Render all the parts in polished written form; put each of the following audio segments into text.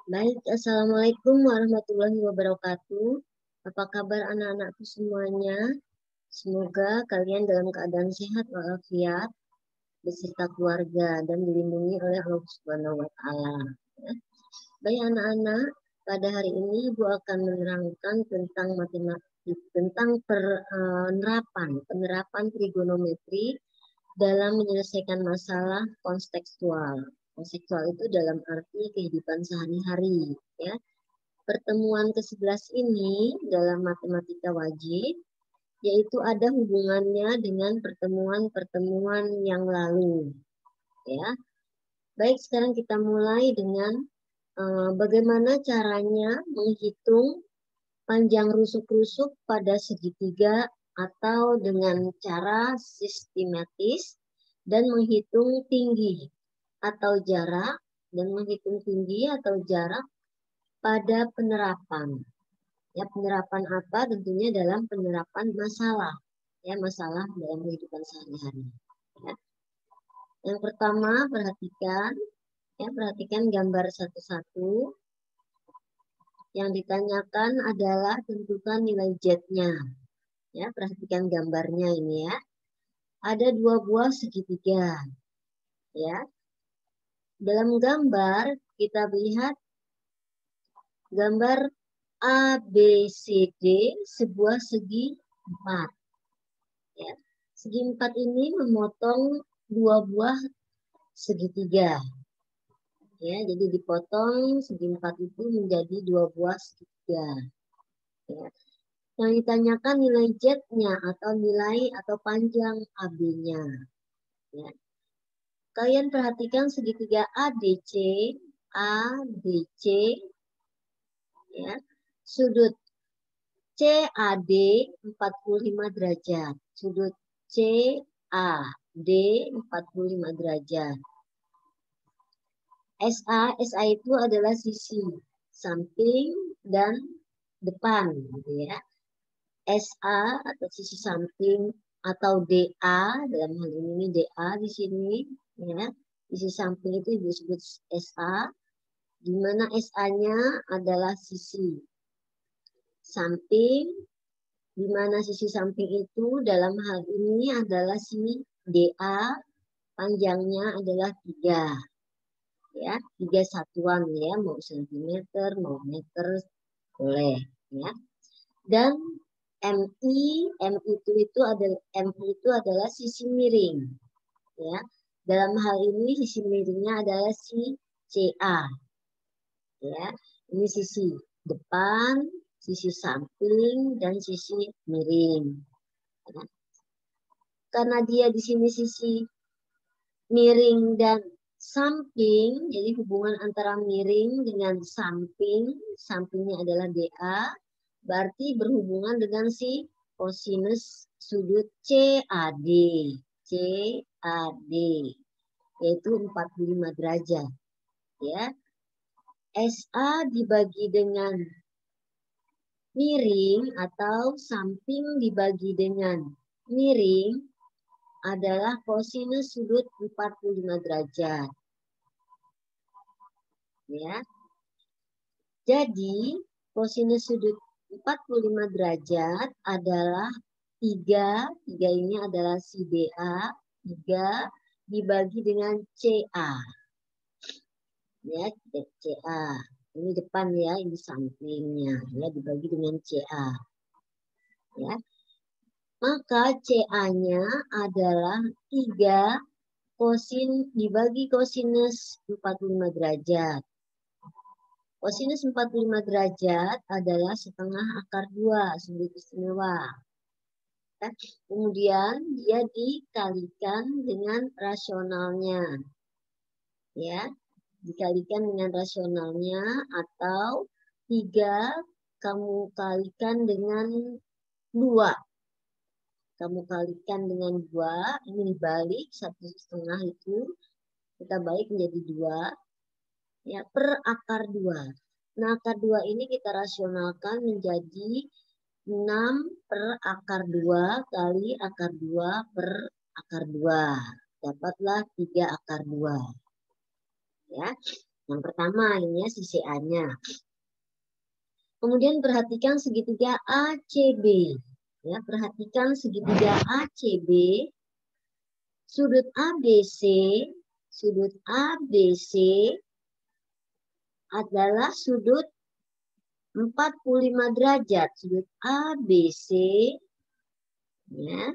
Baik, Assalamualaikum warahmatullahi wabarakatuh. Apa kabar anak-anakku semuanya? Semoga kalian dalam keadaan sehat walafiat beserta keluarga dan dilindungi oleh Allah Subhanahu wa Ta'ala. Ya. Baik anak-anak, pada hari ini Ibu akan menerangkan tentang matematik, tentang penerapan trigonometri dalam menyelesaikan masalah kontekstual. Kontekstual itu dalam arti kehidupan sehari-hari, ya. Pertemuan ke-11 ini dalam matematika wajib, yaitu ada hubungannya dengan pertemuan-pertemuan yang lalu. Ya, baik, sekarang kita mulai dengan bagaimana caranya menghitung panjang rusuk-rusuk pada segitiga atau dengan cara sistematis dan menghitung tinggi atau jarak pada penerapan. Ya, penerapan apa? Tentunya dalam penerapan masalah. Ya, masalah dalam kehidupan sehari-hari. Ya. Yang pertama, perhatikan gambar satu-satu. Yang ditanyakan adalah tentukan nilai Z-nya. Ya, perhatikan gambarnya ini ya. Ada dua buah segitiga. Ya. Dalam gambar kita lihat gambar ABCD sebuah segi 4. Ya. Segi 4 ini memotong dua buah segitiga. Ya, jadi dipotong segi 4 itu menjadi dua buah segitiga. Ya. Yang ditanyakan nilai Z-nya atau nilai atau panjang AB-nya. Ya. Kalian perhatikan segitiga ADC, ya, sudut CAD 45 derajat. Sudut CAD 45 derajat. SA itu adalah sisi samping dan depan, gitu ya. SA atau sisi samping atau DA, dalam hal ini DA di sini, ya. Sisi samping itu disebut SA, di mana SA-nya adalah sisi samping, di mana sisi samping itu dalam hal ini adalah si DA, panjangnya adalah 3. Ya, 3 satuan ya, mau sentimeter, mau meter, boleh ya. Dan MI itu adalah sisi miring. Ya. Dalam hal ini sisi miringnya adalah si CA. Ya, ini sisi depan, sisi samping, dan sisi miring. Ya. Karena dia di sini sisi miring dan samping, jadi hubungan antara miring dengan samping, sampingnya adalah DA, berarti berhubungan dengan si kosinus sudut CAD, yaitu 45 derajat. Ya. SA dibagi dengan miring atau samping dibagi dengan miring adalah kosinus sudut 45 derajat. Ya. Jadi, kosinus sudut 45 derajat adalah 3 ini adalah si DA, 3 dibagi dengan CA. Ya, CA. Ini depan ya, ini sampingnya. Ya, dibagi dengan CA. Ya. Maka CA-nya adalah 3 kosin dibagi kosinus 45 derajat. Kosinus 45 derajat adalah setengah akar 2, sudut istimewa. Kemudian dia dikalikan dengan rasionalnya. Ya, dikalikan dengan rasionalnya atau 3 kamu kalikan dengan 2. Kamu kalikan dengan 2, ini dibalik 1,5 itu kita balik menjadi 2 ya, per akar 2. Nah, akar 2 ini kita rasionalkan menjadi 6 per akar 2 kali akar 2 per akar 2. Dapatlah 3 akar 2. Ya. Yang pertama ini ya si CA-nya. Kemudian perhatikan segitiga ACB. Ya, perhatikan segitiga ACB. Sudut ABC, sudut ABC adalah sudut 45 derajat. Sudut ABC ya,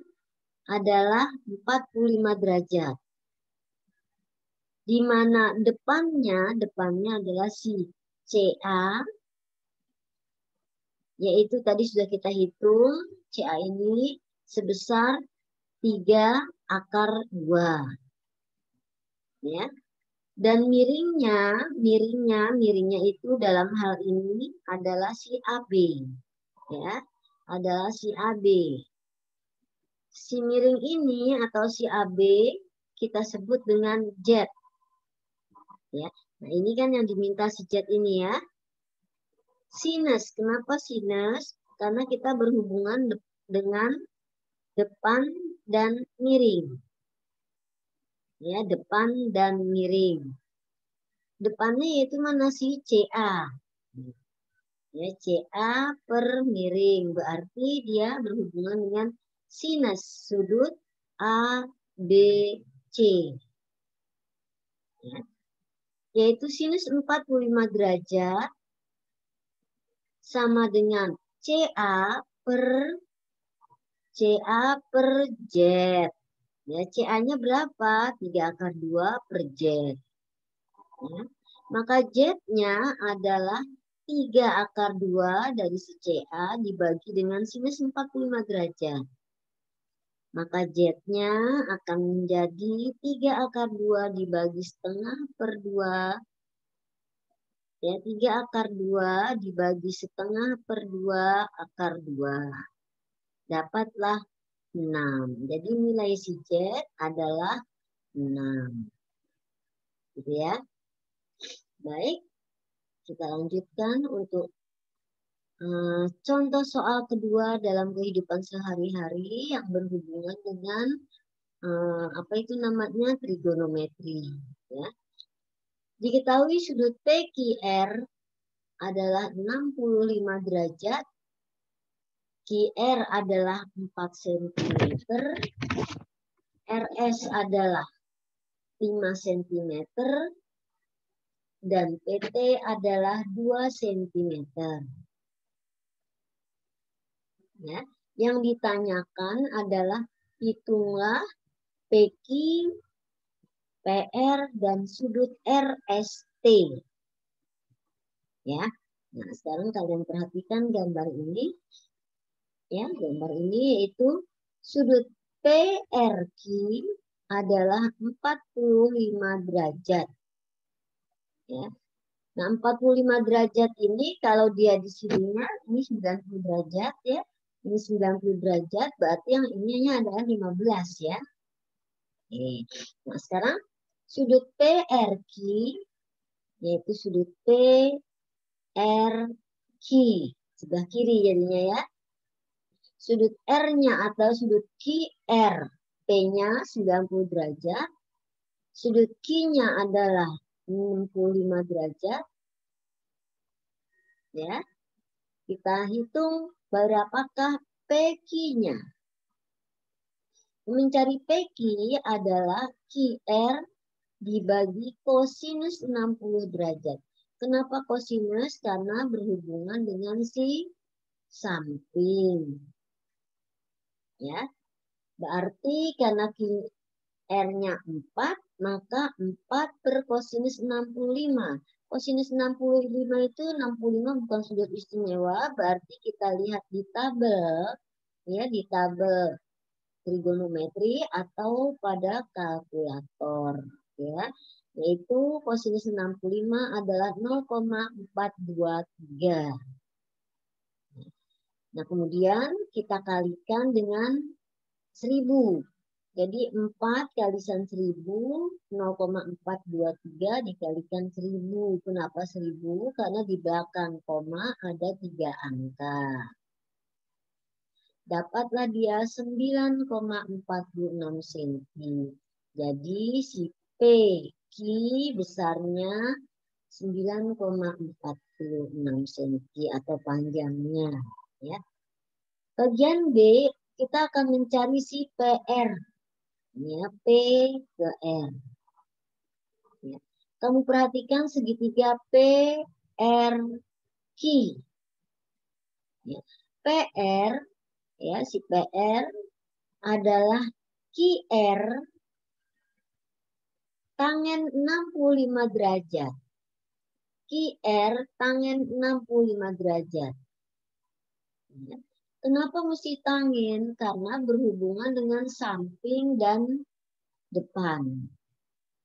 adalah 45 derajat. Di mana depannya adalah si CA, yaitu tadi sudah kita hitung, CA ini sebesar 3/2. Ya. Dan miringnya itu dalam hal ini adalah si AB. Ya, adalah si AB. Si miring ini atau si AB kita sebut dengan Z. Ya. Nah, ini kan yang diminta si Z ini ya. Sinus. Kenapa sinus? Karena kita berhubungan dengan depan dan miring. Ya, depan dan miring. Depannya yaitu mana sih? CA. Ya, CA per miring. Berarti dia berhubungan dengan sinus sudut ABC. Ya. Yaitu sinus 45 derajat sama dengan CA per Z. Ya, CA-nya berapa? 3/2 per Z. Ya. Maka Z-nya adalah 3/2 dari si CA dibagi dengan sinus 45 derajat. Maka Z-nya akan menjadi 3/2 dibagi setengah per 2. Ya, 3/2 dibagi setengah per 2/2. Dapatlah 6. Jadi nilai si Z adalah 6. Gitu ya. Baik, kita lanjutkan untuk contoh soal kedua dalam kehidupan sehari-hari yang berhubungan dengan apa itu namanya trigonometri. Ya. Diketahui sudut PQR adalah 65 derajat. QR adalah 4 cm, RS adalah 5 cm, dan PT adalah 2 cm. Ya, yang ditanyakan adalah hitunglah PQ, PR, dan sudut RST. Ya, nah sekarang kalian perhatikan gambar ini. Ya, gambar ini yaitu sudut PRQ adalah 45 derajat. Ya. Nah, 45 derajat ini kalau dia di sininya ini 90 derajat ya. Ini 90 derajat berarti yang ininya adalah 15 ya. Oke. Nah, sekarang sudut PRQ yaitu sudut PRQ sebelah kiri jadinya ya. Sudut R-nya atau sudut QR, P-nya 90 derajat. Sudut Q-nya adalah 65 derajat. Ya. Kita hitung berapakah PQ-nya. Mencari PQ adalah QR dibagi kosinus 60 derajat. Kenapa kosinus? Karena berhubungan dengan si samping. Ya, berarti karena R-nya 4, maka 4 per kosinus 65. Kosinus 65 itu 65 bukan sudut istimewa, berarti kita lihat di tabel, ya di tabel trigonometri atau pada kalkulator, ya. Yaitu kosinus 65 adalah 0,423. Nah, kemudian kita kalikan dengan 1000. Jadi 4 kalikan 1000, 0,423 dikalikan 1000. Kenapa 1000? Karena di belakang koma ada 3 angka. Dapatlah dia 9,46 cm. Jadi si PQ besarnya 9,46 cm atau panjangnya. Ya. Bagian B, kita akan mencari si PR. Ya, P ke R. Ya. Kamu perhatikan segitiga PR Q. Ya. PR, ya, si PR adalah QR tangen 65 derajat. QR tangen 65 derajat. Ya. Kenapa mesti tangen? Karena berhubungan dengan samping dan depan.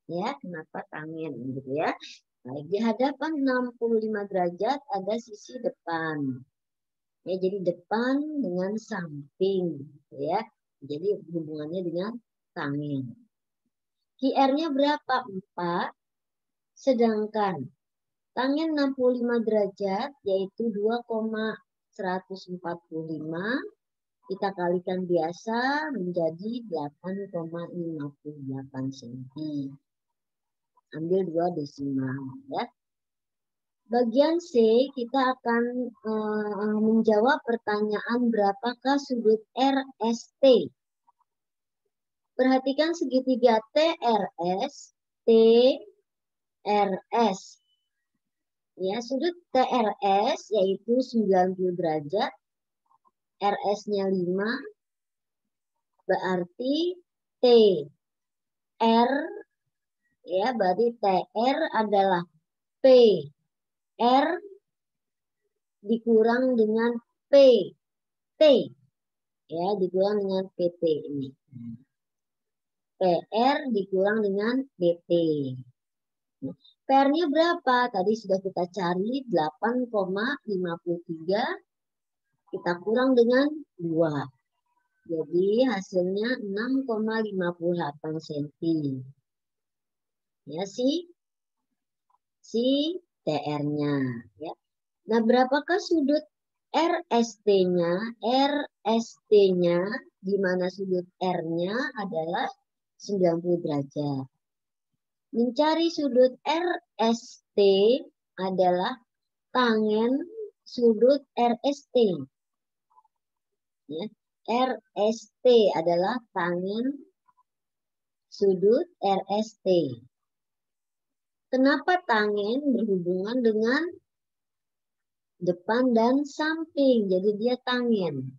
Ya, kenapa tangen gitu ya? Baik, di hadapan 65 derajat ada sisi depan. Ya, jadi depan dengan samping, ya. Jadi hubungannya dengan tangen. QR-nya berapa? 4. Sedangkan tangen 65 derajat yaitu 2,145 kita kalikan biasa menjadi 8,58 cm. Ambil 2 desimal ya. Bagian C kita akan menjawab pertanyaan berapakah sudut RST. Perhatikan segitiga TRS, TRS. Ya, sudut TRS yaitu 90 derajat, RS-nya 5, berarti TR, ya, berarti TR adalah PR dikurang dengan PT, ya, dikurang dengan PT ini. PR dikurang dengan PT. PR-nya berapa? Tadi sudah kita cari 8,53 kita kurang dengan 2. Jadi hasilnya 6,58 cm. Ya, si TR-nya. Ya. Nah, berapakah sudut RST-nya? RST-nya di mana sudut R-nya adalah 90 derajat. Mencari sudut RST adalah tangen sudut RST. Ya. RST adalah tangen sudut RST. Kenapa tangen berhubungan dengan depan dan samping? Jadi dia tangen.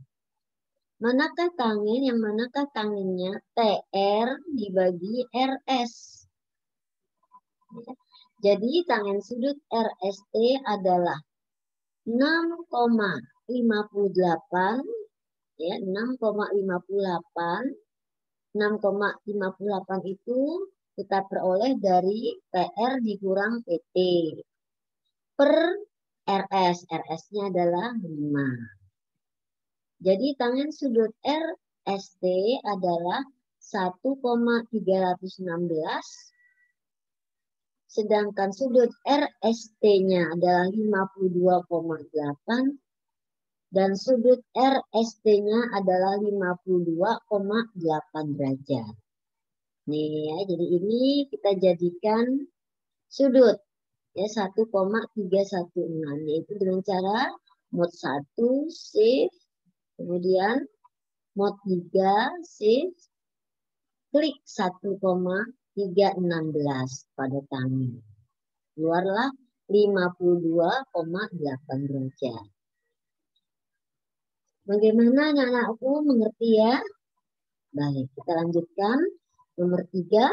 Manakah tangen? Yang manakah tangennya? TR dibagi RS. Ya. Jadi tangen sudut RST adalah 6,58, ya, 6,58. 6,58 itu kita peroleh dari PR dikurang PT per RS. RS-nya adalah 5. Jadi tangen sudut RST adalah 1,316. Sedangkan sudut RST-nya adalah 52,8. Dan sudut RST-nya adalah 52,8 derajat. Nih ya, jadi ini kita jadikan sudut ya 1,316 yaitu dengan cara mod 1 shift, kemudian mod 3 shift, klik 1,316 pada tangan. Keluarlah 52,8 derajat. Bagaimana anak-anakku, mengerti ya? Baik, kita lanjutkan. Nomor 3.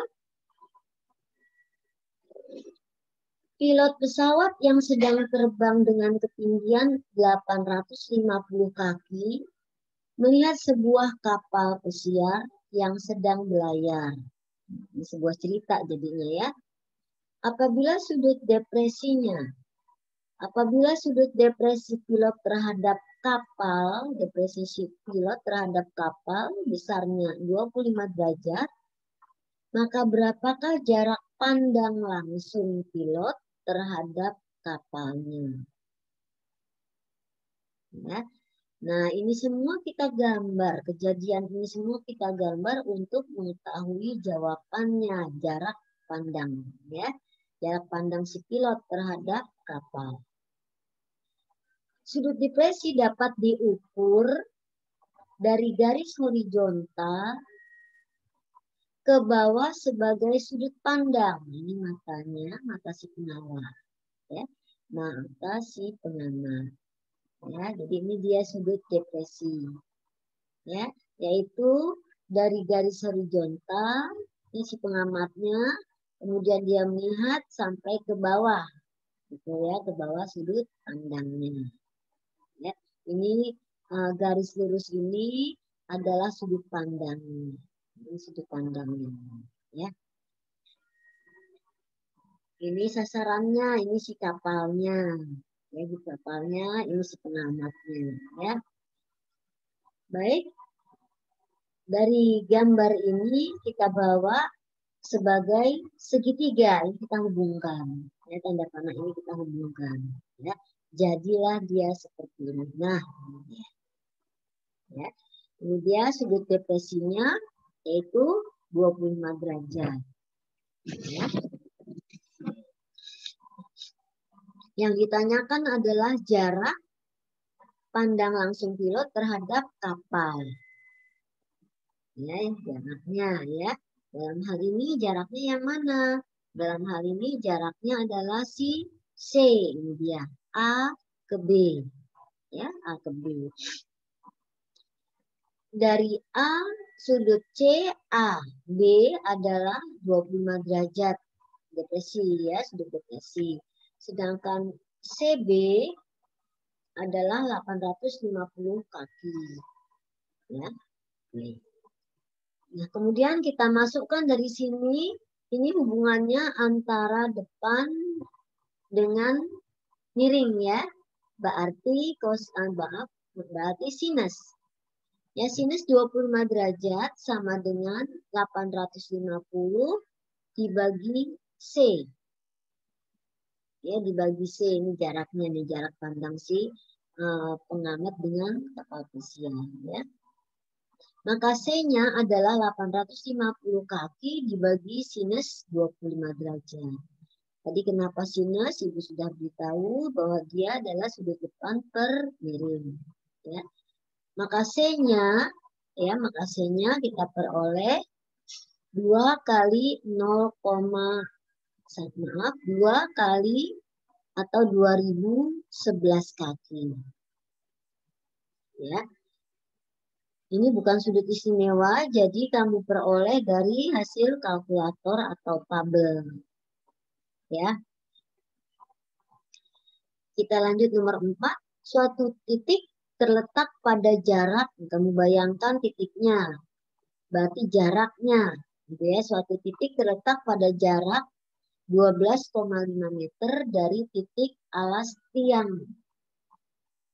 Pilot pesawat yang sedang terbang dengan ketinggian 850 kaki melihat sebuah kapal pesiar yang sedang berlayar. Ini sebuah cerita jadinya ya. Apabila sudut depresi pilot terhadap kapal, depresi pilot terhadap kapal besarnya 25 derajat, maka berapakah jarak pandang langsung pilot terhadap kapalnya? Ya. Nah, ini semua kita gambar, kejadian ini semua kita gambar untuk mengetahui jawabannya, jarak pandang. Ya. jarak pandang si pilot terhadap kapal. Sudut depresi dapat diukur dari garis horizontal ke bawah sebagai sudut pandang. Ini matanya, mata si pengamat. Ya, mata si pengamat. Ya, jadi ini dia sudut depresi. Ya, yaitu dari garis horizontal, ini si pengamatnya, kemudian dia melihat sampai ke bawah. Gitu ya, ke bawah sudut pandangnya. Ya, ini garis lurus ini adalah sudut pandangnya. Ini sudut pandangnya. Ya. Ini sasarannya, ini si kapalnya. Ya, di kapalnya, ini si pengamatnya. Ya. Baik. Dari gambar ini kita bawa sebagai segitiga. Ini kita hubungkan. Ya, tanda panah ini kita hubungkan. Ya. Jadilah dia seperti ini. Nah, ini dia. Ya. Ini dia sudut depresinya, yaitu 25 derajat. Ya. Yang ditanyakan adalah jarak pandang langsung pilot terhadap kapal. Ya, jaraknya ya. Dalam hal ini jaraknya yang mana? Dalam hal ini jaraknya adalah si C. Ini dia. A ke B. Ya, A ke B. Dari A sudut C A B adalah 25 derajat depresi ya, sudut depresi. Sedangkan CB adalah 850 kaki. Ya. Nah, kemudian kita masukkan dari sini, ini hubungannya antara depan dengan miring ya. Berarti berarti sinus. Ya, sinus 25 derajat sama dengan 850 dibagi C. Ya, dibagi C ini jaraknya nih, jarak pandang si pengamat dengan kapal pesiar ya. Maka C-nya adalah 850 kaki dibagi sinus 25 derajat. Tadi kenapa sinus? Ibu sudah beritahu bahwa dia adalah sudut depan per miring. Ya. Maka C-nya kita peroleh 2 kali 2 kali atau 2011 kaki. Ya. Ini bukan sudut istimewa, jadi kamu peroleh dari hasil kalkulator atau tabel. Ya. Kita lanjut nomor 4. Suatu titik terletak pada jarak, kamu bayangkan titiknya. Berarti jaraknya, gitu ya. Suatu titik terletak pada jarak 12,5 meter dari titik alas tiang.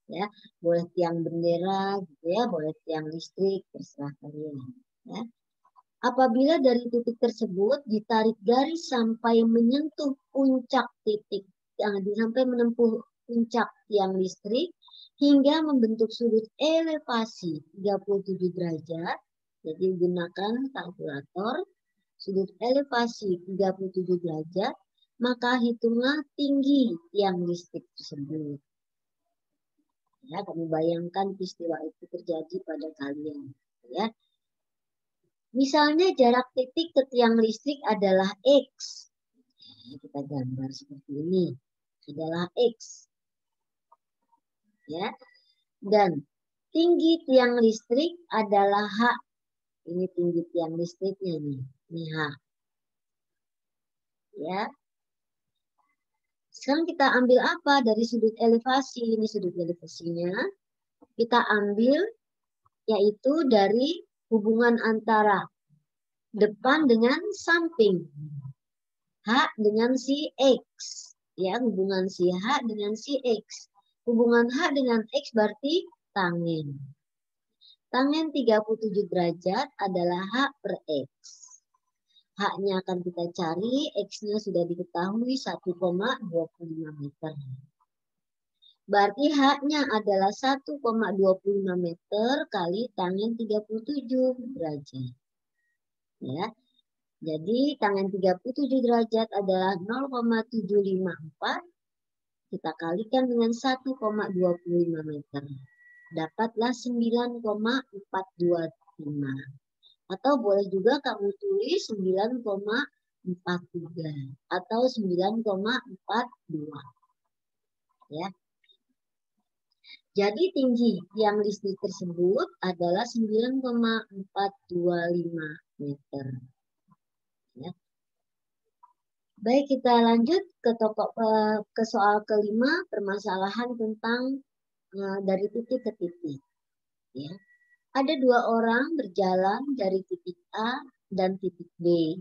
Ya, boleh tiang bendera gitu ya, boleh tiang listrik, terserah kalian. Ya. Apabila dari titik tersebut ditarik garis sampai menyentuh puncak titik, sampai menempuh puncak tiang listrik hingga membentuk sudut elevasi 37 derajat. Jadi gunakan kalkulator sudut elevasi 37 derajat, maka hitunglah tinggi tiang listrik tersebut. Ya, kamu bayangkan peristiwa itu terjadi pada kalian. Ya. Misalnya jarak titik ke tiang listrik adalah X. Ya, kita gambar seperti ini. Adalah X. Ya. Dan tinggi tiang listrik adalah H. Ini tinggi tiang listriknya nih. Ini H. Ya. Sekarang kita ambil apa dari sudut elevasi? Ini sudut elevasinya. Kita ambil yaitu dari hubungan antara depan dengan samping. H dengan si X. Ya, hubungan si H dengan si X. Hubungan H dengan X berarti tangen. Tangen 37 derajat adalah H per X. H-nya akan kita cari, X-nya sudah diketahui 1,25 meter. Berarti H-nya adalah 1,25 meter kali tangen 37 derajat. Ya. Jadi tangen 37 derajat adalah 0,754. Kita kalikan dengan 1,25 meter. Dapatlah 9,425. Atau boleh juga kamu tulis 9,43 atau 9,42. Ya. Jadi tinggi tiang listrik tersebut adalah 9,425 meter. Ya. Baik, kita lanjut ke soal kelima, permasalahan tentang dari titik ke titik. Ya. Ada dua orang berjalan dari titik A dan titik B.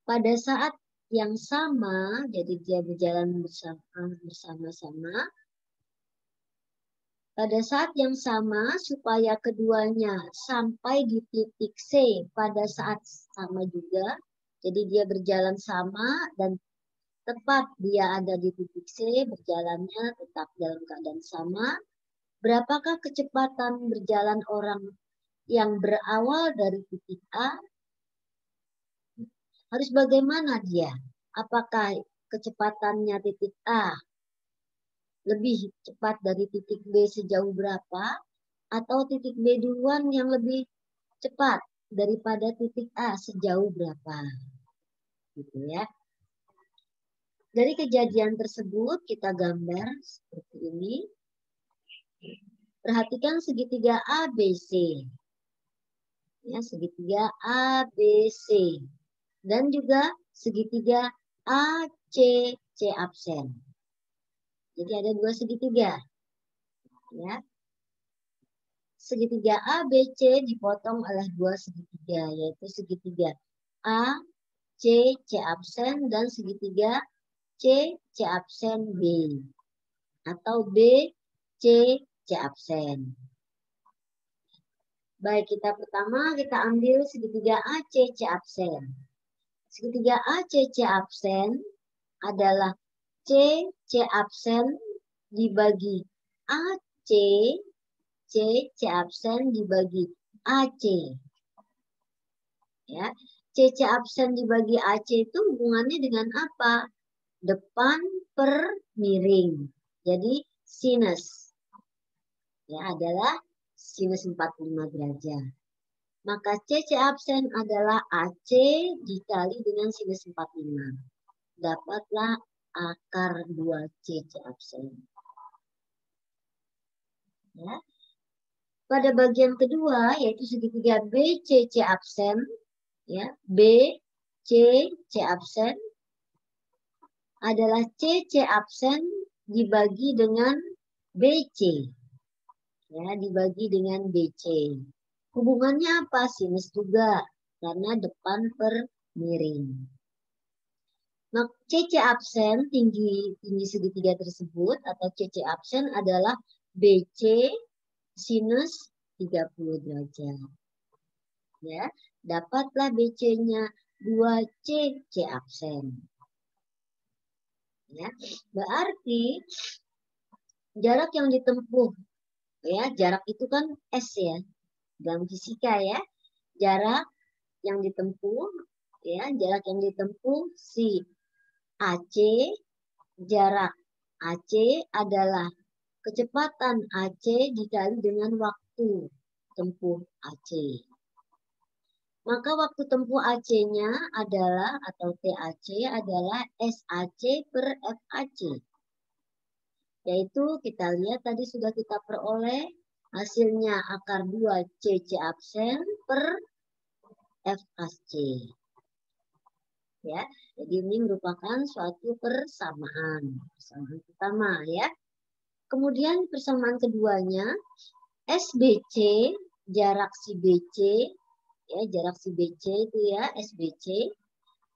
Pada saat yang sama, jadi dia berjalan bersama-sama. Pada saat yang sama, supaya keduanya sampai di titik C pada saat sama juga. Jadi dia berjalan sama dan tepat dia ada di titik C, berjalannya tetap dalam keadaan sama. Berapakah kecepatan berjalan orang yang berawal dari titik A? Harus bagaimana dia? Apakah kecepatannya titik A lebih cepat dari titik B sejauh berapa? Atau titik B duluan yang lebih cepat daripada titik A sejauh berapa? Gitu ya. Dari kejadian tersebut kita gambar seperti ini. Perhatikan segitiga ABC. Ya, segitiga ABC. Dan juga segitiga ACC absen. Jadi ada dua segitiga. Ya. Segitiga ABC dipotong oleh dua segitiga, yaitu segitiga ACC absen dan segitiga C absen B. Atau C absen. Baik, pertama kita ambil segitiga ACC absen. Segitiga ACC absen adalah C absen dibagi AC, C absen dibagi AC. Ya, C absen dibagi AC itu hubungannya dengan apa? Depan per miring. Jadi sinus. Ya, adalah sinus 45 derajat. Maka C absen adalah AC dikali dengan sinus 45. Dapatlah akar 2C absen. Ya. Pada bagian kedua yaitu segitiga BCC absen, ya, BCC absen adalah CC absen dibagi dengan BC. Ya, dibagi dengan BC. Hubungannya apa? Sinus juga karena depan per miring. Nah, CC absen tinggi segitiga tersebut atau CC absen adalah BC sinus 30 derajat. Ya, dapatlah BC-nya 2C absen. Ya, berarti jarak yang ditempuh, ya, jarak itu kan S ya, dalam fisika ya. Jarak yang ditempuh, ya, jarak yang ditempuh si AC, jarak AC adalah kecepatan AC dikali dengan waktu tempuh AC. Maka waktu tempuh AC-nya adalah, atau TAC adalah SAC per FAC. Yaitu kita lihat tadi sudah kita peroleh hasilnya akar 2 CC absen per FAC. Ya, jadi ini merupakan suatu persamaan pertama ya. Kemudian persamaan keduanya SBC, jarak si BC, ya, jarak si BC itu ya, SBC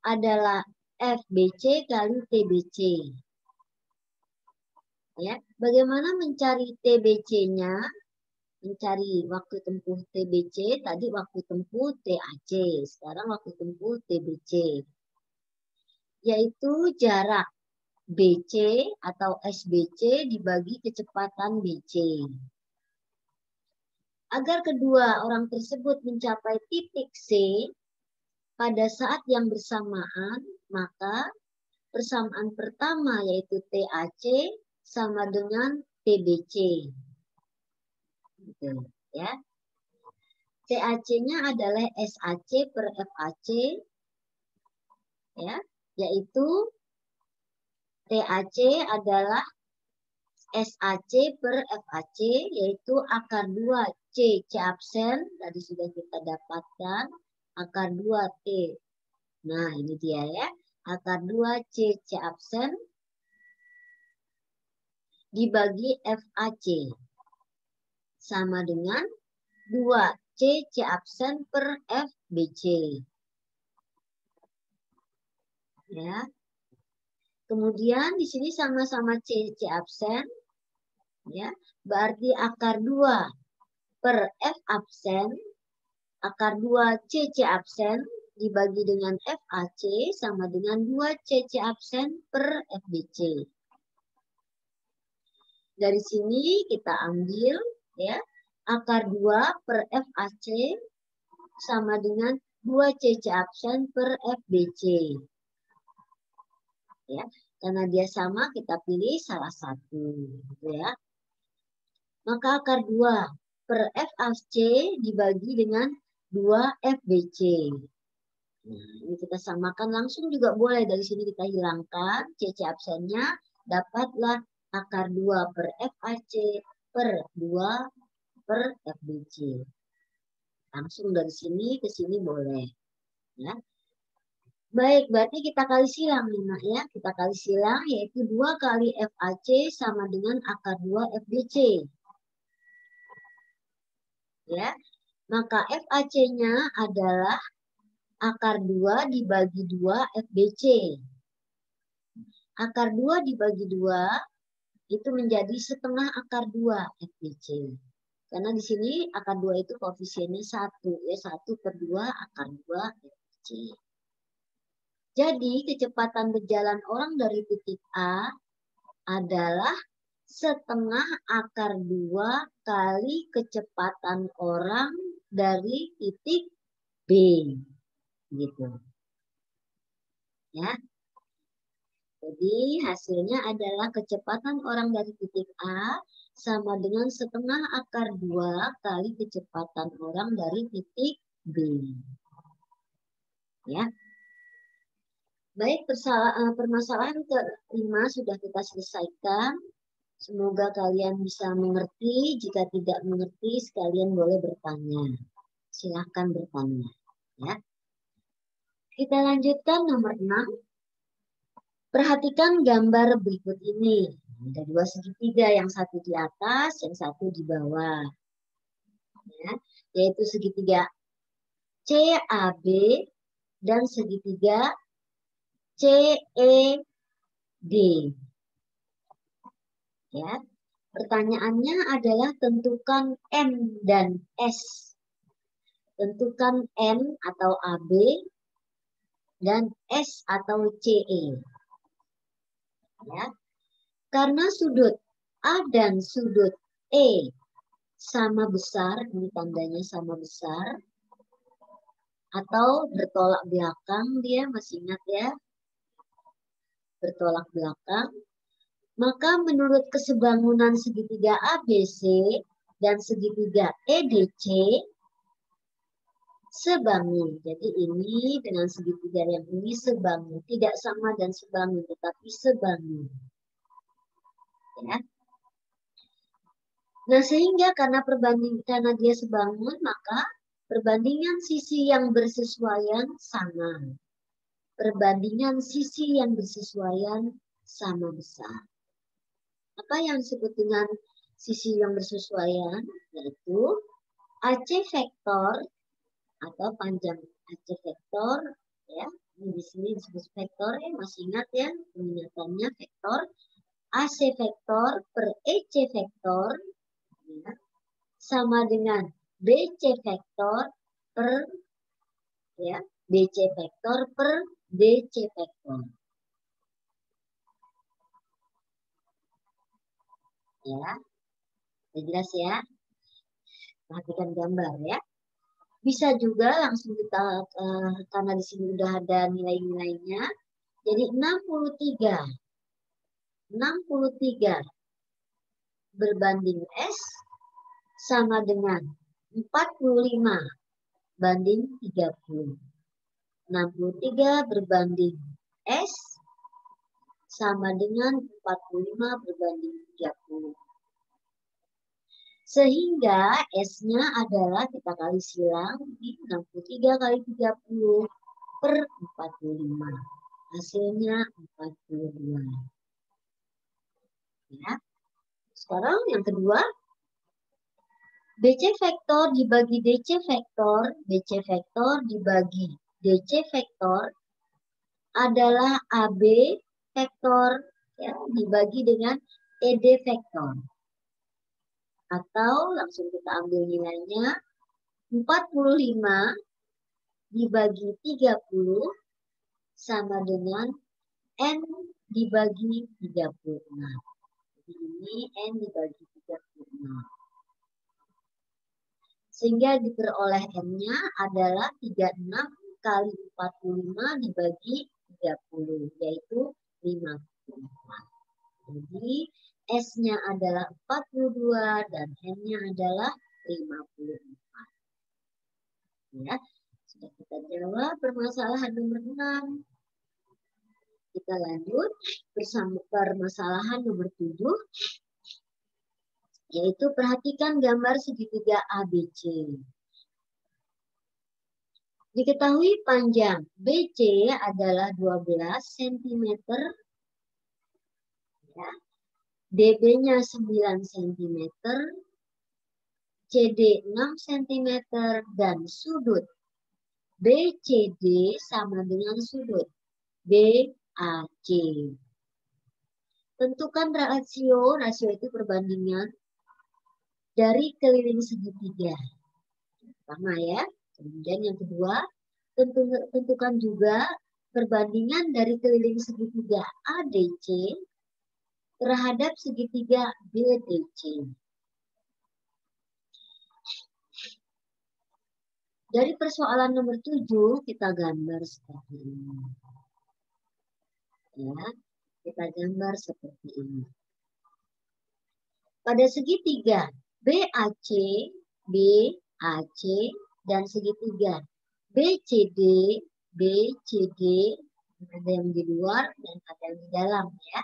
adalah FBC kali TBC. Ya, bagaimana mencari TBC-nya? Mencari waktu tempuh TBC, tadi waktu tempuh TAC, sekarang waktu tempuh TBC. Yaitu jarak BC atau SBC dibagi kecepatan BC. Agar kedua orang tersebut mencapai titik C, pada saat yang bersamaan, maka persamaan pertama yaitu TAC sama dengan TBC. Gitu, ya. TAC-nya adalah SAC per FAC, ya, yaitu TAC adalah SAC per FAC, yaitu akar 2 C absen, tadi sudah kita dapatkan, akar 2 T. Nah, ini dia ya, akar 2 C absen dibagi FAC, sama dengan 2 C absen per FBC. Ya. Kemudian di sini sama-sama C absen, ya, berarti akar 2 per F absen, akar 2 C absen dibagi dengan FAC sama dengan 2 C absen per FBC. Dari sini kita ambil, ya, akar 2 per FAC sama dengan 2 C absen per FBC. Ya, karena dia sama kita pilih salah satu, gitu ya. Maka akar 2 per FAC dibagi dengan 2 FBC. Nah, ini kita samakan langsung juga boleh, dari sini kita hilangkan C absennya, dapatlah akar 2 per FAC per 2 per FBC. Langsung dari sini ke sini boleh, ya. Baik, berarti kita kali silang nih, Nak, ya. Kita kali silang, yaitu 2 kali FAC sama dengan akar 2 FBC. Ya, maka FAC-nya adalah akar 2 dibagi 2 FBC. Akar 2 dibagi 2 itu menjadi setengah akar 2 FBC. Karena di sini akar 2 itu koefisiennya 1, ya, 1 per 2 akar 2 FBC. Jadi, kecepatan berjalan orang dari titik A adalah setengah akar 2 kali kecepatan orang dari titik B. Gitu. Ya. Jadi, hasilnya adalah kecepatan orang dari titik A sama dengan setengah akar 2 kali kecepatan orang dari titik B. Ya. Baik, permasalahan kelima sudah kita selesaikan. Semoga kalian bisa mengerti. Jika tidak mengerti, sekalian boleh bertanya. Silahkan bertanya. Ya. Kita lanjutkan nomor 6. Perhatikan gambar berikut ini. Ada 2 segitiga, yang satu di atas, yang satu di bawah. Ya, yaitu segitiga CAB dan segitiga CED. Ya, pertanyaannya adalah tentukan M dan S. Tentukan M atau AB dan S atau CE. Ya, karena sudut A dan sudut E sama besar, ini tandanya sama besar, atau bertolak belakang, dia masih ingat ya, bertolak belakang, maka menurut kesebangunan segitiga ABC dan segitiga EDC sebangun. Jadi ini dengan segitiga yang ini sebangun, tidak sama dan sebangun, tetapi sebangun. Ya. Nah, sehingga karena dia sebangun, maka perbandingan sisi yang bersesuaian sama. Perbandingan sisi yang bersesuaian sama besar. Apa yang disebut dengan sisi yang bersesuaian? Yaitu AC vektor atau panjang AC vektor, ya. Di sini disebut vektor, ya, masih ingat ya pengingatannya vektor. AC vektor per EC vektor, ya, sama dengan BC vektor per, ya, BC vektor per DC vektor. Ya, jelas ya. Perhatikan gambar ya. Bisa juga langsung kita, karena di sini udah ada nilai-nilainya. Jadi 63 berbanding S sama dengan 45 banding 30. 63 berbanding S sama dengan 45 berbanding 30. Sehingga S-nya adalah kita kali silang di 63 kali 30 per 45. Hasilnya 42. Ya. Sekarang yang kedua, BC vektor dibagi DC vektor, BC vektor dibagi DC vektor adalah AB vektor ya, dibagi dengan ED vektor. Atau langsung kita ambil nilainya 45 dibagi 30 sama dengan N dibagi 36. Jadi ini N dibagi 36. Sehingga diperoleh N-nya adalah 36 kali 45 dibagi 30, yaitu 54. Jadi S-nya adalah 42 dan N-nya adalah 54. Ya, sudah kita jawab permasalahan nomor 6. Kita lanjut bersama permasalahan nomor 7. Yaitu perhatikan gambar segitiga ABC. Diketahui panjang BC adalah 12 cm, ya. DB-nya 9 cm, CD 6 cm, dan sudut BCD sama dengan sudut BAC. Tentukan rasio itu perbandingan dari keliling segitiga. Pertama ya. Kemudian yang kedua, tentukan juga perbandingan dari keliling segitiga ADC terhadap segitiga BDC. Dari persoalan nomor 7 kita gambar seperti ini. Ya, kita gambar seperti ini. Pada segitiga BAC, BAC, dan segitiga BCD, BCD, ada yang di luar dan ada yang di dalam ya.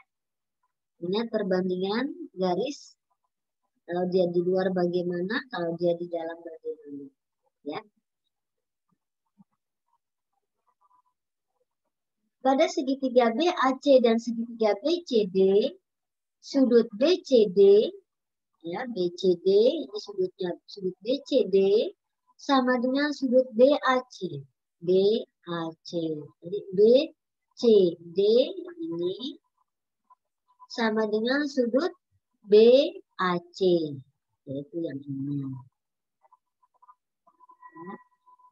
Ingat perbandingan garis, kalau dia di luar bagaimana, kalau dia di dalam bagaimana. Ya. Pada segitiga BAC dan segitiga BCD, sudut BCD, ya BCD, ini sudutnya sudut BCD sama dengan sudut BAC, BAC. Jadi BCD ini sama dengan sudut BAC, yaitu yang ini.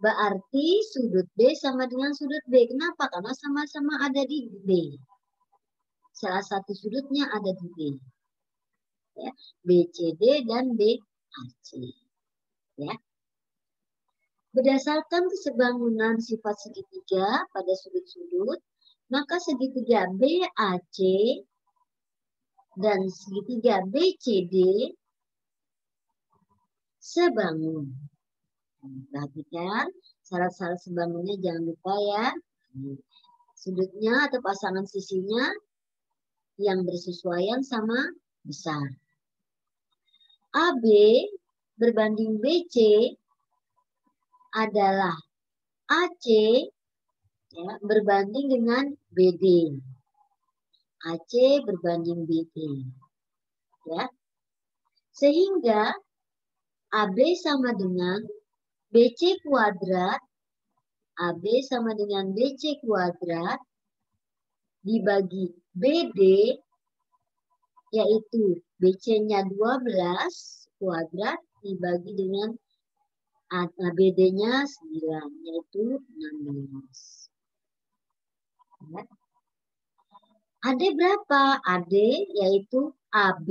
Berarti sudut B sama dengan sudut B. Kenapa? Karena sama-sama ada di B. Salah satu sudutnya ada di B. Ya, BCD dan BAC. Ya. Berdasarkan kesebangunan sifat segitiga pada sudut-sudut, maka segitiga BAC dan segitiga BCD sebangun. Perhatikan syarat-syarat sebangunnya, jangan lupa ya. Sudutnya atau pasangan sisinya yang bersesuaian sama besar. AB berbanding BC adalah AC ya, berbanding dengan BD. AC berbanding BD. Ya. Sehingga AB sama dengan BC kuadrat, AB sama dengan BC kuadrat dibagi BD, yaitu BC-nya 12 kuadrat dibagi dengan BD-nya 9, yaitu 16. Ya. AD berapa? AD yaitu AB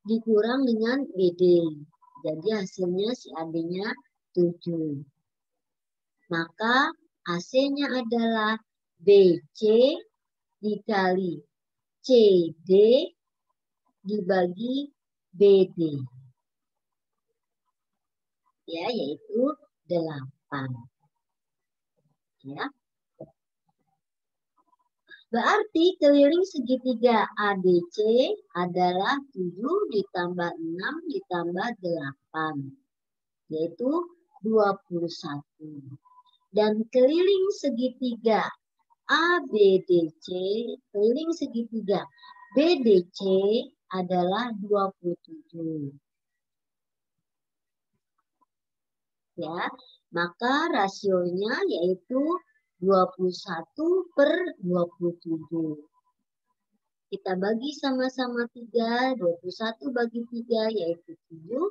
dikurang dengan BD. Jadi hasilnya si AD-nya 7. Maka AC-nya adalah BC dikali CD dibagi BD. Ya, yaitu 8. Ya. Berarti keliling segitiga ADC adalah 7 ditambah 6 ditambah 8. Yaitu 21. Dan keliling segitiga ABDC, keliling segitiga BDC adalah 27. Ya, maka rasionya yaitu 21/27. Kita bagi sama-sama 3, 21 bagi 3 yaitu 7,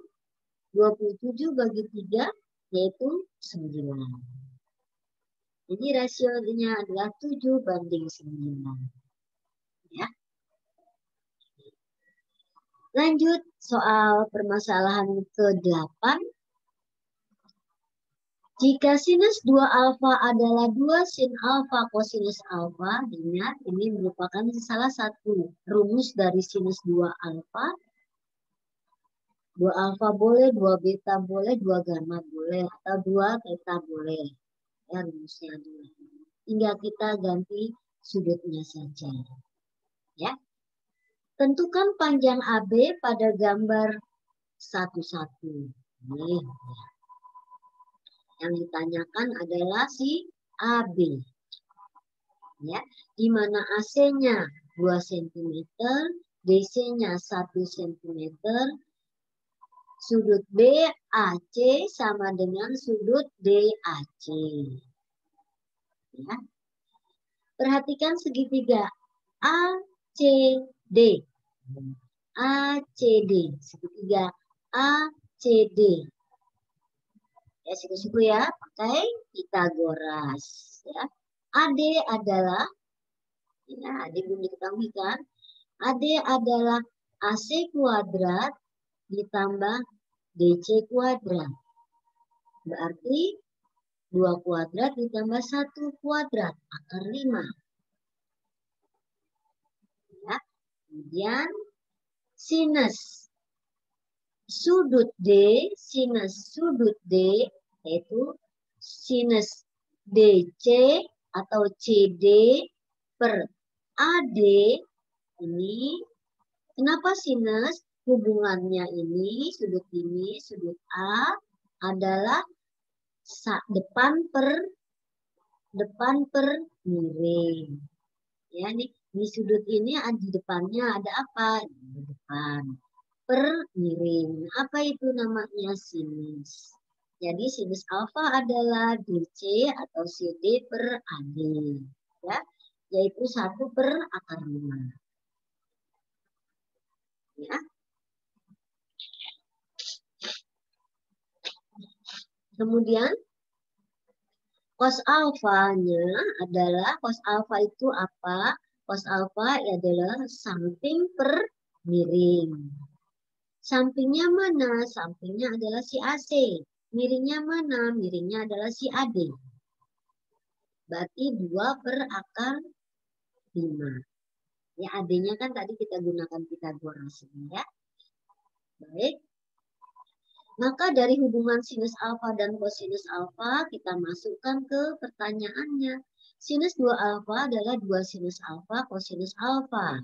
27 bagi 3 yaitu 9. Jadi rasionya adalah 7/9. Ya. Lanjut soal permasalahan ke-8. Jika sinus 2 alfa adalah 2 sin alfa kosinus alfa, ingat ini merupakan salah satu rumus dari sinus 2 alfa. 2 alfa boleh, 2 beta boleh, 2 gamma boleh, atau 2 theta boleh. Ya, rumusnya adalah ini. Tinggal kita ganti sudutnya saja. Ya. Tentukan panjang AB pada gambar 1-1. Ini. Yang ditanyakan adalah si AB. Ya, di mana AC-nya 2 cm, DC-nya 1 cm, sudut BAC sama dengan sudut DAC. Ya. Perhatikan segitiga ACD. ACD, segitiga ACD. Ya, siku-siku ya, pakai Pitagoras. Ya. AD adalah, ya, AD belum diketahui kan? AD adalah AC kuadrat ditambah DC kuadrat. Berarti 2 kuadrat ditambah 1 kuadrat, akar 5. Ya. Kemudian sinus sudut D, yaitu sinus DC atau CD per AD ini. Kenapa sinus? Hubungannya ini, sudut A adalah depan per miring. Ya, nih di sudut ini di depannya ada apa? Di depan per miring. Apa itu namanya? Sinus. Jadi sinus alfa adalah DC atau CD per AD. Ya, yaitu 1 per akar 5. Ya. Kemudian cos alfanya adalah, cos alfa itu apa? Cos alfa adalah samping per miring. Sampingnya mana? Sampingnya adalah si AC. Miringnya mana? Miringnya adalah si AD. Berarti 2 per akar 5. Ya, AD-nya kan tadi kita gunakan Pitagoras. Ya. Baik. Maka dari hubungan sinus alfa dan kosinus alfa, kita masukkan ke pertanyaannya. Sinus 2 alfa adalah 2 sinus alfa kosinus alfa.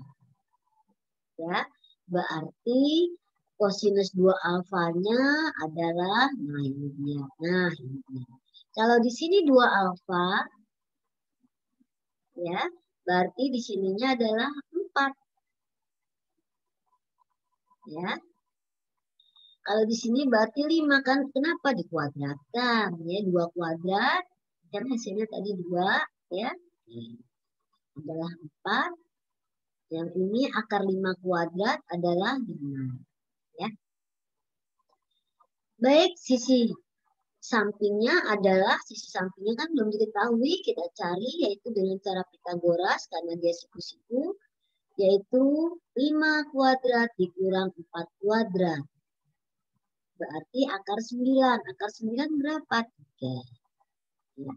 Ya, berarti kosinus 2 alfanya adalah, nah ini dia. Nah, ini dia. Kalau di sini 2 alfa, ya, berarti di sininya adalah 4. Ya. Kalau di sini berarti 5 kan? Kenapa dikuadratkan? Ya, 2 kuadrat. Kan hasilnya tadi 2. Ya. Adalah 4. Yang ini akar 5 kuadrat adalah 5. Ya. Baik, sisi sampingnya adalah, sisi sampingnya kan belum diketahui. Kita cari yaitu dengan cara Pitagoras karena dia siku-siku. Yaitu 5 kuadrat dikurang 4 kuadrat. Berarti akar 9. Akar 9 berapa? 3. Ya.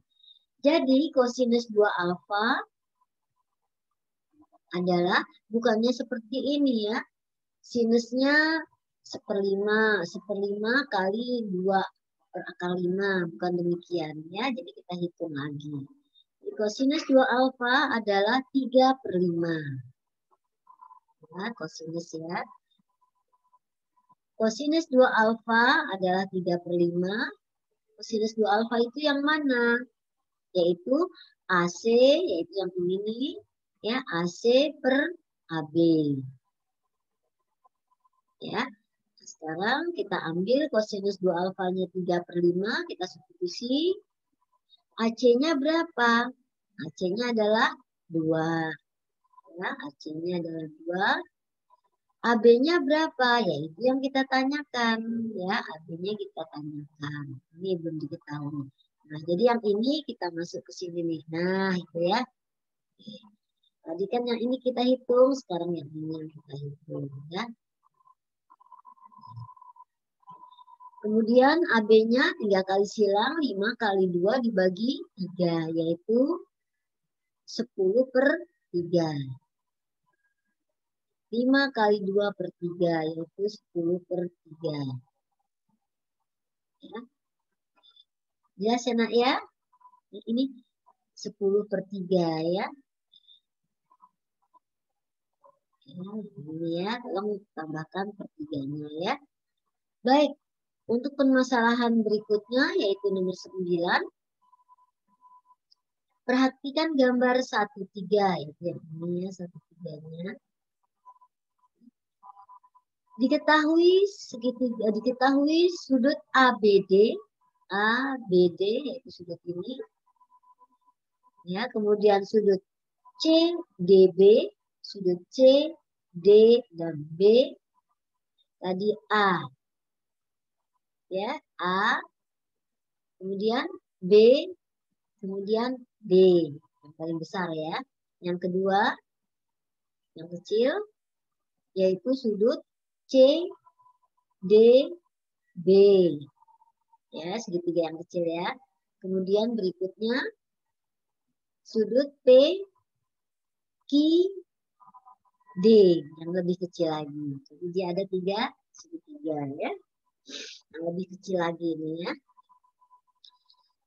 Jadi kosinus 2 alfa adalah bukannya seperti ini ya. Sinusnya 1/5 kali 2/5, bukan demikian ya. Jadi kita hitung lagi. Kosinus 2 alfa adalah 3/5. Ya, kosinus ya. Kosinus 2 alfa adalah 3/5. Kosinus 2 alfa itu yang mana? Yaitu AC, yaitu yang ini ya, AC per AB. Ya. Sekarang kita ambil kosinus 2 alfanya 3/5, kita substitusi. AC-nya berapa? AC-nya adalah 2. Ya, AC-nya adalah 2. AB-nya berapa? Yaitu yang kita tanyakan. Ya, AB-nya kita tanyakan. Ini belum diketahui. Nah, jadi yang ini kita masuk ke sini nih. Nah, itu ya. Tadi kan yang ini kita hitung, sekarang yang ini yang kita hitung. Ya. Kemudian AB-nya 3 kali silang, 5 kali 2 dibagi 3, yaitu 10/3. 5 kali 2/3, yaitu 10/3. Ya. Jelas ya nak ya? Ini 10/3 ya. Ini ya, tolong tambahkan pertiganya ya. Baik, untuk permasalahan berikutnya yaitu nomor 9. Perhatikan gambar 1/3, yaitu yang ini ya, 1/3-nya. Diketahui sudut ABD yaitu sudut ini. Ya, kemudian sudut CDB, sudut C, D dan B. Tadi A. Ya, A. Kemudian B, kemudian D. Yang paling besar ya. Yang kedua, yang kecil yaitu sudut C, D, B. Ya, segitiga yang kecil ya. Kemudian berikutnya sudut P, Q, D yang lebih kecil lagi. Jadi dia ada 3 segitiga ya. Yang lebih kecil lagi ini ya.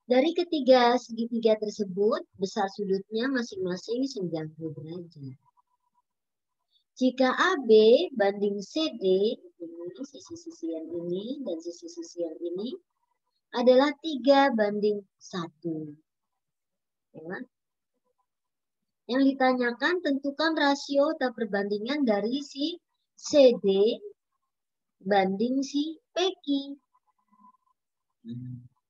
Dari ketiga segitiga tersebut, besar sudutnya masing-masing 90 derajat. Jika AB banding CD, ini sisi-sisi yang ini dan sisi-sisi yang ini, adalah 3/1. Ya. Yang ditanyakan tentukan rasio atau perbandingan dari si CD banding si PQ.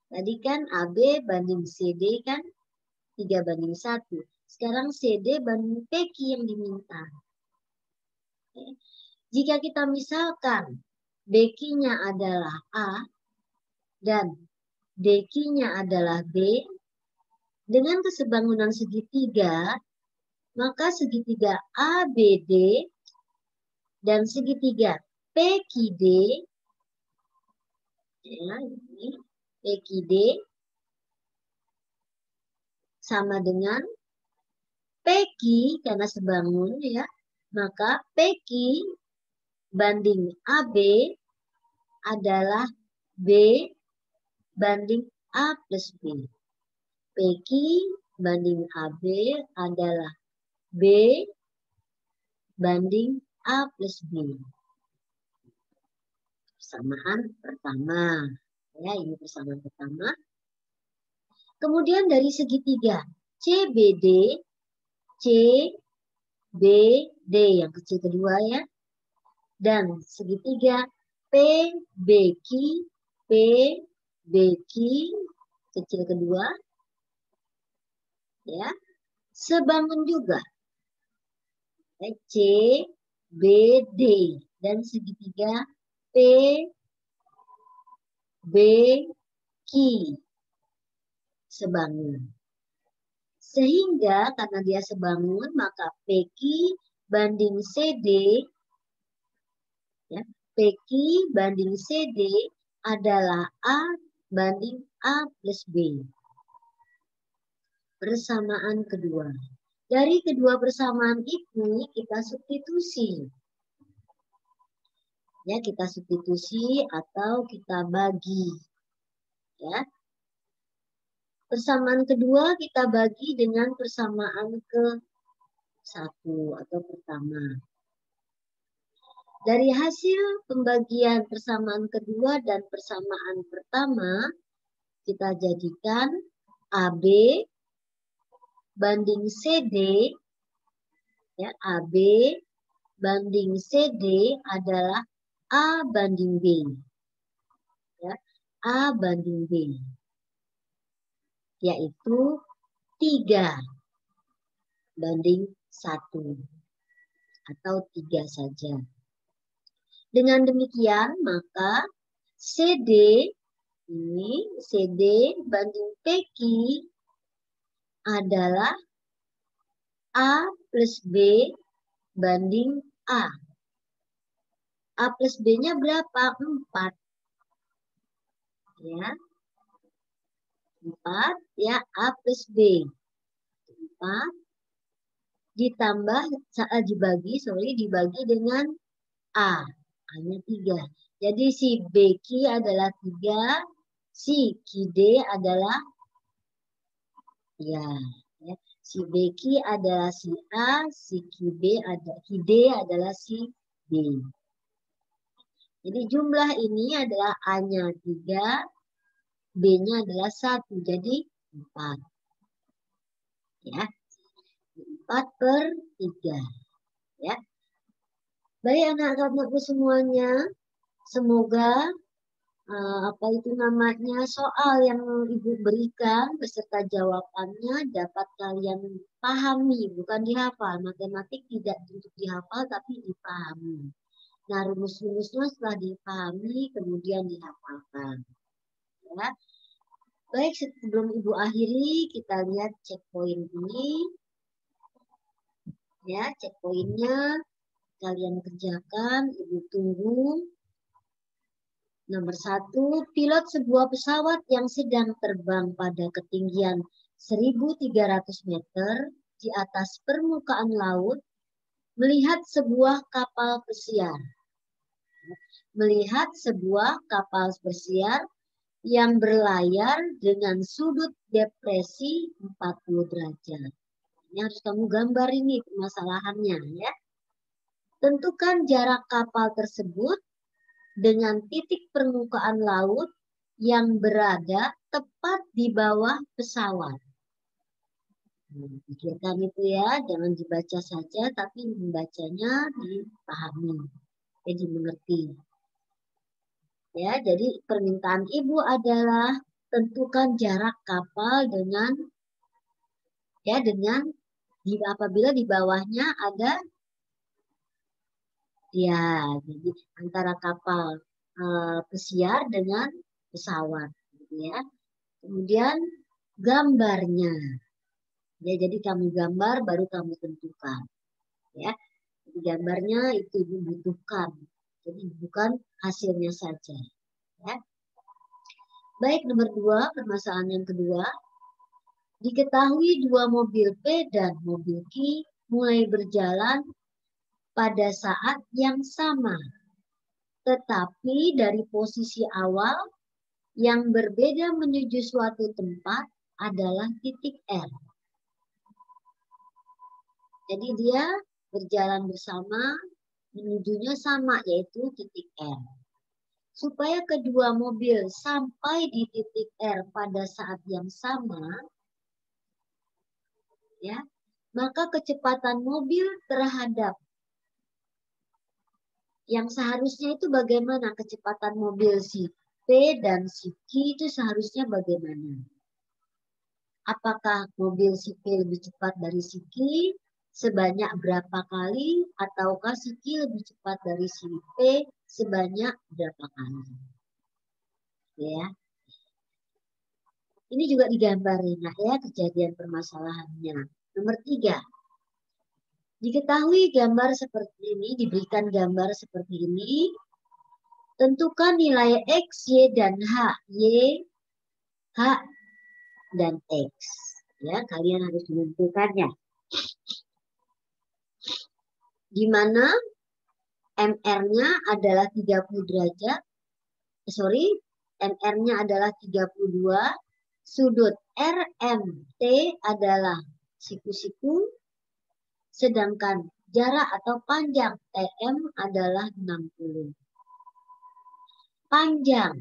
Tadi kan AB banding CD kan 3/1. Sekarang CD banding PQ yang diminta. Jika kita misalkan BQ-nya adalah A dan DQ-nya adalah B, dengan kesebangunan segitiga, maka segitiga ABD dan segitiga PQD, ya, ini PQD sama dengan PQ karena sebangun ya, maka PQ banding AB adalah B banding A plus B. PQ banding AB adalah B banding A plus B. Persamaan pertama. Ya, ini persamaan pertama. Kemudian dari segitiga CBD, CBD yang kecil kedua ya. Dan segitiga PBQ, PBQ kecil kedua. Ya. Sebangun juga. CBD dan segitiga PBQ sebangun. Sehingga karena dia sebangun maka PQ banding CD ya, PQ banding CD adalah A banding A plus B. persamaan kedua. Dari kedua persamaan ini kita substitusi. Ya, kita substitusi atau kita bagi. Ya. Persamaan kedua kita bagi dengan persamaan ke-1 atau pertama. Dari hasil pembagian persamaan kedua dan persamaan pertama, kita jadikan AB banding CD, ya, AB banding CD adalah A banding B. Ya, A banding B. Yaitu 3 banding 1 atau 3 saja. Dengan demikian, maka CD banding PQ adalah A plus B banding A. A plus B-nya berapa? 4. Ya. 4, ya, A plus B. 4 ditambah, dibagi dengan A. A-nya 3. Jadi si BQ adalah 3, si QD adalah, ya, si BQ adalah si A, si QD adalah si B. Jadi jumlah ini adalah A-nya 3, B-nya adalah 1, jadi 4. Ya, 4/3. Ya. Baik anak-anakku semuanya, semoga soal yang Ibu berikan beserta jawabannya dapat kalian pahami, bukan dihafal. Matematik tidak untuk dihafal tapi dipahami. Nah, rumus-rumusnya setelah dipahami kemudian dihafalkan. Ya. Baik, sebelum Ibu akhiri, kita lihat checkpoint ini. Ya, checkpointnya kalian kerjakan, Ibu tunggu. Nomor 1, pilot sebuah pesawat yang sedang terbang pada ketinggian 1.300 meter di atas permukaan laut melihat sebuah kapal pesiar. Melihat sebuah kapal pesiar yang berlayar dengan sudut depresi 40 derajat. Ini harus kamu gambar ini permasalahannya, ya. Tentukan jarak kapal tersebut dengan titik permukaan laut yang berada tepat di bawah pesawat. Pikirkan itu ya, jangan dibaca saja, tapi membacanya dipahami, dimengerti. Ya, jadi permintaan Ibu adalah tentukan jarak kapal dengan apabila di bawahnya ada. Ya, jadi antara kapal pesiar dengan pesawat, gitu ya. Kemudian gambarnya, ya, jadi kamu gambar baru kamu tentukan, ya. Jadi gambarnya itu dibutuhkan, jadi bukan hasilnya saja, ya. Baik, nomor 2, permasalahan yang kedua. Diketahui 2 mobil P dan mobil Q mulai berjalan pada saat yang sama, tetapi dari posisi awal yang berbeda menuju suatu tempat adalah titik R. Jadi dia berjalan bersama, menujunya sama, yaitu titik R. Supaya kedua mobil sampai di titik R pada saat yang sama, ya, maka kecepatan mobil terhadap yang seharusnya itu bagaimana kecepatan mobil si P dan si Q itu seharusnya bagaimana? Apakah mobil si P lebih cepat dari si Q sebanyak berapa kali, ataukah si Q lebih cepat dari si P sebanyak berapa kali? Ya. Ini juga digambarin, ya, kejadian permasalahannya. Nomor 3. Diketahui gambar seperti ini, diberikan gambar seperti ini, tentukan nilai X, Y, dan H. Y, H, dan X. Ya, kalian harus menentukannya. Di mana MR-nya adalah 30 derajat. MR-nya adalah 32. Sudut RMT adalah siku-siku. Sedangkan jarak atau panjang TM adalah 60. Panjang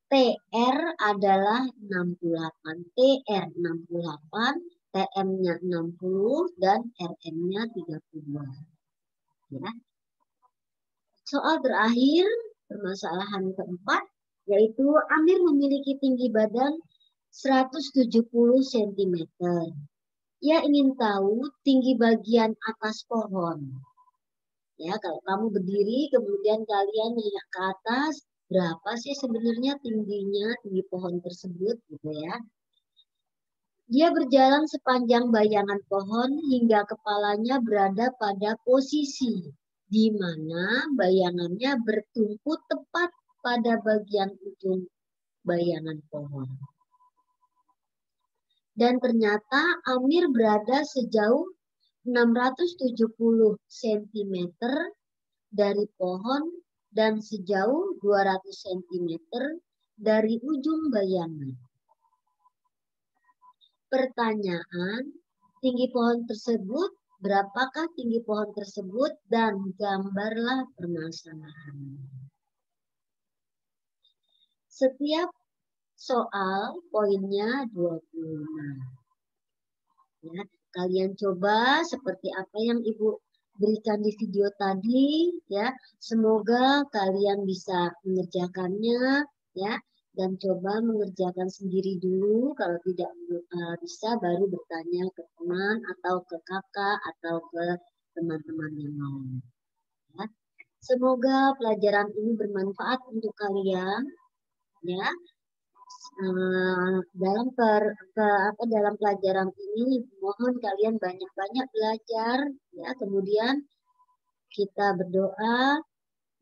TR adalah 68. TR 68, TM-nya 60, dan RM-nya 32. Ya. Soal terakhir, permasalahan keempat, yaitu Amir memiliki tinggi badan 170 cm. Ia ingin tahu tinggi bagian atas pohon. Ya, kalau kamu berdiri, kemudian kalian melihat ke atas, berapa sih sebenarnya tingginya, tinggi pohon tersebut, gitu ya. Dia berjalan sepanjang bayangan pohon hingga kepalanya berada pada posisi di mana bayangannya bertumpu tepat pada bagian ujung bayangan pohon. Dan ternyata Amir berada sejauh 670 cm dari pohon dan sejauh 200 cm dari ujung bayangan. Pertanyaan, tinggi pohon tersebut, berapakah tinggi pohon tersebut, dan gambarlah permasalahan. Setiap soal poinnya 25. Ya, kalian coba seperti apa yang Ibu berikan di video tadi, ya. Semoga kalian bisa mengerjakannya, ya. Dan coba mengerjakan sendiri dulu. Kalau tidak bisa, baru bertanya ke teman atau ke kakak atau ke teman-teman yang lain. Ya. Semoga pelajaran ini bermanfaat untuk kalian, ya. Dalam pelajaran ini mohon kalian banyak-banyak belajar, ya. Kemudian kita berdoa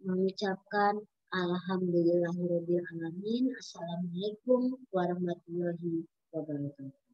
mengucapkan alhamdulillahirobbilalamin. Assalamualaikum warahmatullahi wabarakatuh.